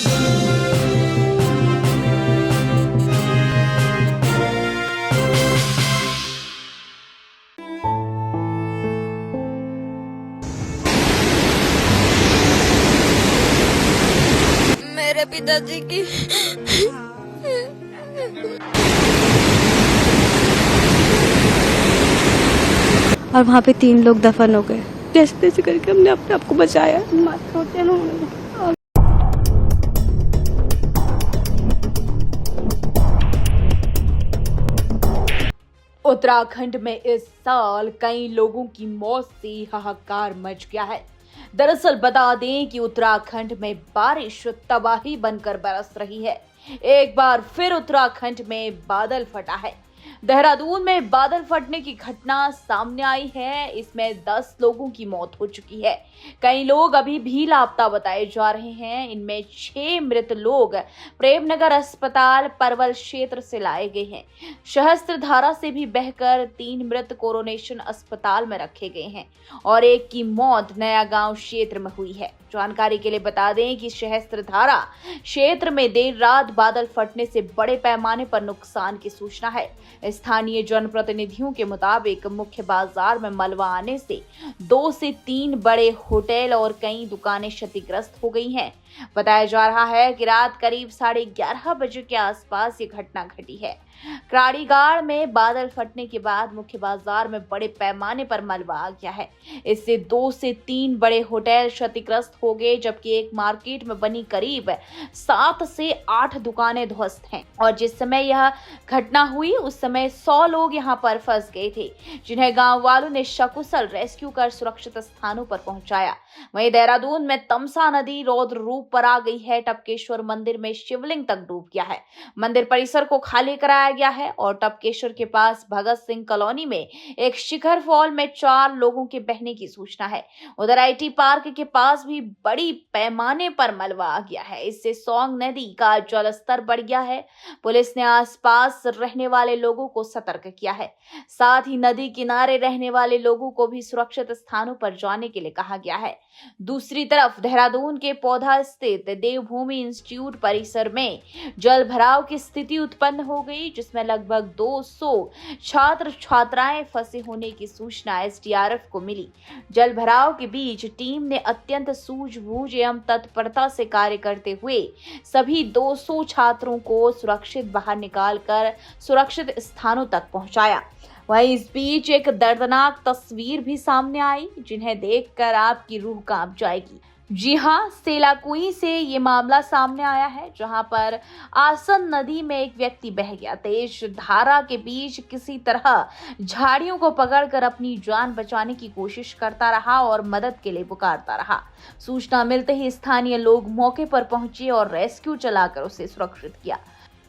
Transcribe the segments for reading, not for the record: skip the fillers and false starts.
मेरे पिताजी की और वहाँ पे 3 लोग दफन हो गए। जैसे तैसे करके हमने अपने आप को बचाया। माता होते हैं ना। उत्तराखंड में इस साल कई लोगों की मौत से हाहाकार मच गया है। दरअसल बता दें कि उत्तराखंड में बारिश तबाही बनकर बरस रही है। एक बार फिर उत्तराखंड में बादल फटा है। देहरादून में बादल फटने की घटना सामने आई है। इसमें 10 लोगों की मौत हो चुकी है। कई लोग अभी भी लापता बताए जा रहे हैं। इनमें 6 मृत लोग प्रेमनगर अस्पताल परवल क्षेत्र से लाए गए हैं। सहस्त्रधारा से भी बहकर 3 मृत कोरोनेशन अस्पताल में रखे गए हैं और एक की मौत नया गांव क्षेत्र में हुई है। जानकारी के लिए बता दें कि सहस्त्रधारा क्षेत्र में देर रात बादल फटने से बड़े पैमाने पर नुकसान की सूचना है। स्थानीय जनप्रतिनिधियों के मुताबिक मुख्य बाजार में मलबा आने से 2 से 3 बड़े होटल और कई दुकानें क्षतिग्रस्त हो गई हैं। बताया जा रहा है कि रात करीब 11:30 बजे के आसपास ये घटना घटी है। क्राड़ीगाड़ में बादल फटने के बाद मुख्य बाजार में बड़े पैमाने पर मलबा आ गया है। इससे 2 से 3 बड़े होटल क्षतिग्रस्त हो गए, जबकि एक मार्केट में बनी करीब 7 से 8 दुकानें ध्वस्त हैं। और जिस समय यह घटना हुई उस समय 100 लोग यहां पर फंस गए थे, जिन्हें गांव वालों ने सकुशल रेस्क्यू कर सुरक्षित स्थानों पर पहुंचाया। वहीं देहरादून में तमसा नदी रौद्र रूप पर आ गई है। टपकेश्वर मंदिर में शिवलिंग तक डूब गया है। मंदिर परिसर को खाली कराया गया है और टपकेश्वर के पास भगत सिंह कॉलोनी में एक शिखर फॉल में 4 लोगों के बहने की सूचना है। उधर आईटी पार्क के पास भी बड़ी पैमाने पर मलबा आ गया है। इससे सौंग नदी का जलस्तर बढ़ गया है। पुलिस ने आसपास रहने वाले लोगों को सतर्क किया है। साथ ही नदी किनारे रहने वाले लोगों को भी सुरक्षित स्थानों पर जाने के लिए कहा गया है। दूसरी तरफ देहरादून के पौधा स्थित देवभूमि इंस्टीट्यूट परिसर में जल भराव की स्थिति उत्पन्न हो गई, जिसमें लगभग 200 छात्र छात्राएं फंसे होने की सूचना एसडीआरएफ को मिली। जल भराव के बीच टीम ने अत्यंत सूझबूझ एवं तत्परता से कार्य करते हुए सभी 200 छात्रों को सुरक्षित बाहर निकालकर सुरक्षित स्थानों तक पहुंचाया। वहीं इस बीच एक दर्दनाक तस्वीर भी सामने आई, जिन्हें देखकर आपकी रूह कांप जाएगी। जी हां, सेलाकुई से ये मामला सामने आया है, जहां पर आसन नदी में एक व्यक्ति बह गया। तेज धारा के बीच किसी तरह झाड़ियों को पकड़कर अपनी जान बचाने की कोशिश करता रहा और मदद के लिए पुकारता रहा। सूचना मिलते ही स्थानीय लोग मौके पर पहुंचे और रेस्क्यू चलाकर उसे सुरक्षित किया।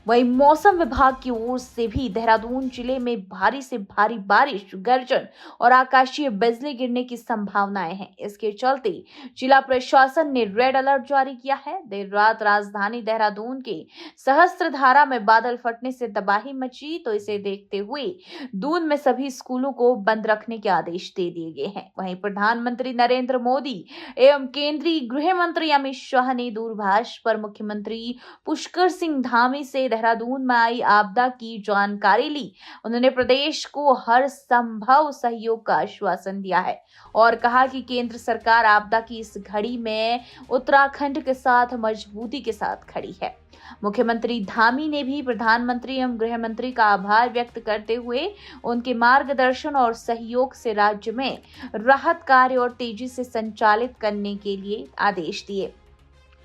वहीं मौसम विभाग की ओर से भी देहरादून जिले में भारी से भारी बारिश, गर्जन और आकाशीय बिजली गिरने की संभावनाएं हैं। इसके चलते जिला प्रशासन ने रेड अलर्ट जारी किया है। देर रात राजधानी देहरादून के सहस्त्रधारा में बादल फटने से तबाही मची, तो इसे देखते हुए दून में सभी स्कूलों को बंद रखने के आदेश दे दिए गए हैं। वहीं प्रधानमंत्री नरेंद्र मोदी एवं केंद्रीय गृह मंत्री अमित शाह ने दूरभाष पर मुख्यमंत्री पुष्कर सिंह धामी से देहरादून में आई आपदा की जानकारी ली। उन्होंने प्रदेश को हर संभव सहयोग का आश्वासन दिया है और कहा कि केंद्र सरकार आपदा की इस घड़ी में उत्तराखंड के साथ मजबूती के साथ खड़ी है। मुख्यमंत्री धामी ने भी प्रधानमंत्री एवं गृह मंत्री का आभार व्यक्त करते हुए उनके मार्गदर्शन और सहयोग से राज्य में राहत कार्य और तेजी से संचालित करने के लिए आदेश दिए।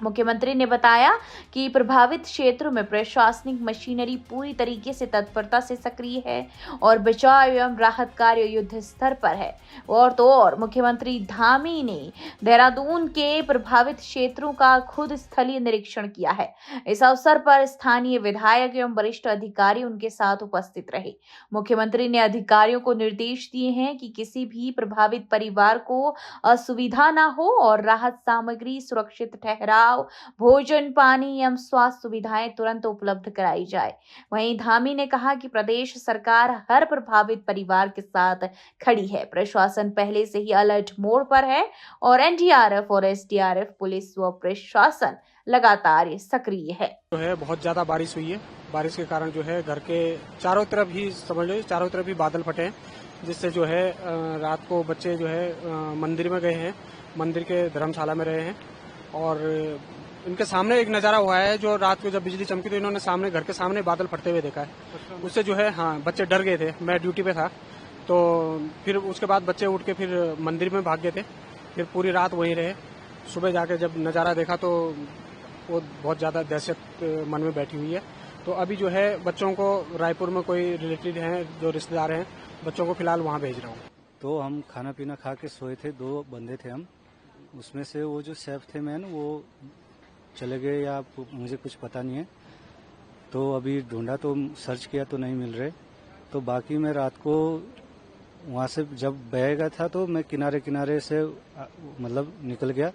मुख्यमंत्री ने बताया कि प्रभावित क्षेत्रों में प्रशासनिक मशीनरी पूरी तरीके से तत्परता से सक्रिय है और बचाव एवं राहत कार्य युद्ध स्तर पर है। और मुख्यमंत्री धामी ने देहरादून के प्रभावित क्षेत्रों का खुद स्थलीय निरीक्षण किया है। इस अवसर पर स्थानीय विधायक एवं वरिष्ठ अधिकारी उनके साथ उपस्थित रहे। मुख्यमंत्री ने अधिकारियों को निर्देश दिए हैं कि किसी भी प्रभावित परिवार को असुविधा न हो और राहत सामग्री, सुरक्षित ठहराव, भोजन, पानी एवं स्वास्थ्य सुविधाएं तुरंत उपलब्ध कराई जाए। वहीं धामी ने कहा कि प्रदेश सरकार हर प्रभावित परिवार के साथ खड़ी है। प्रशासन पहले से ही अलर्ट मोड पर है और एनडीआरएफ और एसडीआरएफ, पुलिस व प्रशासन लगातार ये सक्रिय है। जो है बहुत ज्यादा बारिश हुई है। बारिश के कारण जो है घर के चारों तरफ ही समझ लो चारों तरफ ही बादल फटे हैं, जिससे जो है रात को बच्चे जो है मंदिर में गए हैं, मंदिर के धर्मशाला में रहे हैं। और इनके सामने एक नजारा हुआ है, जो रात को जब बिजली चमकी तो इन्होंने सामने घर के सामने बादल फटते हुए देखा है। उससे जो है बच्चे डर गए थे। मैं ड्यूटी पे था, तो फिर उसके बाद बच्चे उठ के फिर मंदिर में भाग गए थे। फिर पूरी रात वहीं रहे। सुबह जाके जब नजारा देखा तो वो बहुत ज्यादा दहशत मन में बैठी हुई है। तो अभी जो है बच्चों को रायपुर में कोई रिलेटिव हैं, जो रिश्तेदार हैं, बच्चों को फिलहाल वहाँ भेज रहा हूँ। तो हम खाना पीना खा के सोए थे, 2 बंदे थे हम। उसमें से वो जो शेफ थे मैन, वो चले गए या मुझे कुछ पता नहीं है। तो अभी ढूंढा तो सर्च किया तो नहीं मिल रहे। तो बाकी मैं रात को वहाँ से जब बह गया था तो मैं किनारे किनारे से मतलब निकल गया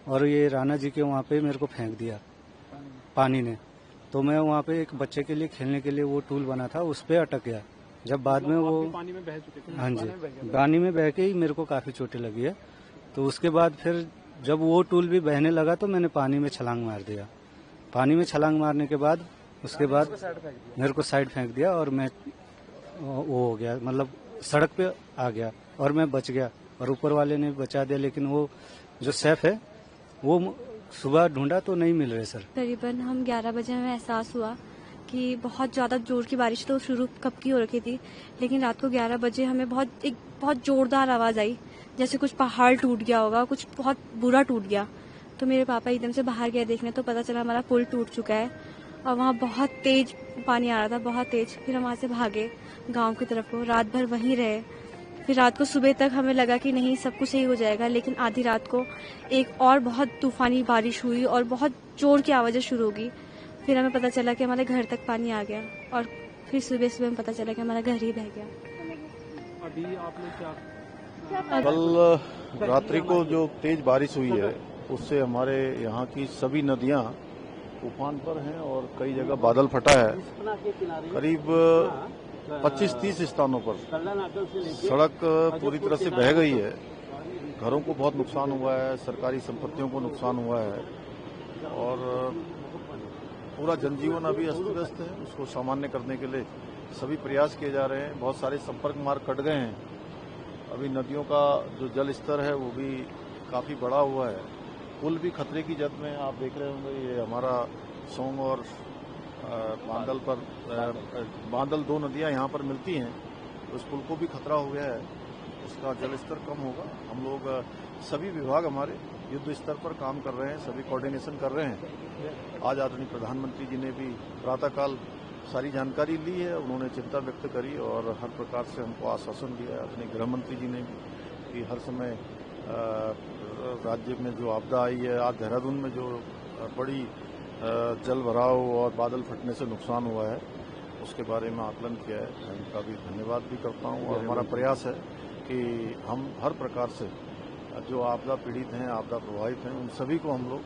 और ये राणा जी के वहाँ पे मेरे को फेंक दिया पानी ने। तो मैं वहाँ पे एक बच्चे के लिए खेलने के लिए वो टूल बना था, उस पे अटक गया। जब बाद में वो पानी में बह चुके थे। हाँ जी, पानी में बह के ही मेरे को काफी चोटें लगी है। तो उसके बाद फिर जब वो टूल भी बहने लगा तो मैंने पानी में छलांग मार दिया। पानी में छलांग मारने के बाद उसके बाद मेरे को साइड फेंक दिया और मैं वो हो गया, मतलब सड़क पे आ गया और मैं बच गया और ऊपर वाले ने बचा दिया। लेकिन वो जो शेफ है वो सुबह ढूंढा तो नहीं मिल रहे सर। करीबन हम 11 बजे हमें एहसास हुआ कि बहुत ज़्यादा जोर की बारिश तो शुरू कब की हो रखी थी, लेकिन रात को 11 बजे हमें बहुत जोरदार आवाज़ आई, जैसे कुछ पहाड़ टूट गया होगा, कुछ बहुत बुरा टूट गया। तो मेरे पापा एकदम से बाहर गए देखने, तो पता चला हमारा पुल टूट चुका है और वहाँ बहुत तेज पानी आ रहा था, बहुत तेज। फिर हम वहाँ से भागे गाँव की तरफ को, रात भर वहीं रहे। फिर रात को सुबह तक हमें लगा कि नहीं सब कुछ सही हो जाएगा, लेकिन आधी रात को एक और बहुत तूफानी बारिश हुई और बहुत जोर की आवाज़ें शुरू हो गई। फिर हमें पता चला कि हमारे घर तक पानी आ गया और फिर सुबह सुबह में पता चला कि हमारा घर ही बह गया। अभी आपने क्या कल रात्रि को जो तेज बारिश हुई है उससे हमारे यहाँ की सभी नदियाँ उफान पर हैं और कई जगह बादल फटा है। करीब 25-30 स्थानों पर सड़क पूरी तरह से बह गई है। घरों को बहुत नुकसान हुआ है, सरकारी संपत्तियों को नुकसान हुआ है और पूरा जनजीवन अभी अस्त व्यस्त है। उसको सामान्य करने के लिए सभी प्रयास किए जा रहे हैं। बहुत सारे संपर्क मार्ग कट गए हैं। अभी नदियों का जो जल स्तर है वो भी काफी बढ़ा हुआ है। पुल भी खतरे की जद में, आप देख रहे होंगे। ये हमारा सोंग और बांदल 2 नदियां यहाँ पर मिलती हैं, तो उस पुल को भी खतरा हो गया है। उसका जल स्तर कम होगा। हम लोग सभी विभाग हमारे युद्ध स्तर पर काम कर रहे हैं, सभी कोऑर्डिनेशन कर रहे हैं। आज आदरणीय प्रधानमंत्री जी ने भी प्रातःकाल सारी जानकारी ली है, उन्होंने चिंता व्यक्त करी और हर प्रकार से हमको आश्वासन दिया है। आदरणीय गृह मंत्री जी ने भी कि हर समय राज्य में जो आपदा आई है, आज देहरादून में जो बड़ी जल भराव और बादल फटने से नुकसान हुआ है, उसके बारे में आकलन किया है। मैं उनका भी धन्यवाद भी करता हूँ और हमारा प्रयास है कि हम हर प्रकार से जो आपदा पीड़ित हैं, आपदा प्रभावित हैं, उन सभी को हम लोग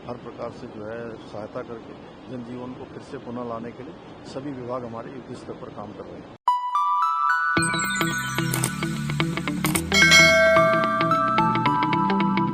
हर प्रकार से जो है सहायता करके जनजीवन को फिर से पुनः लाने के लिए सभी विभाग हमारे युद्ध स्तर पर काम कर रहे हैं।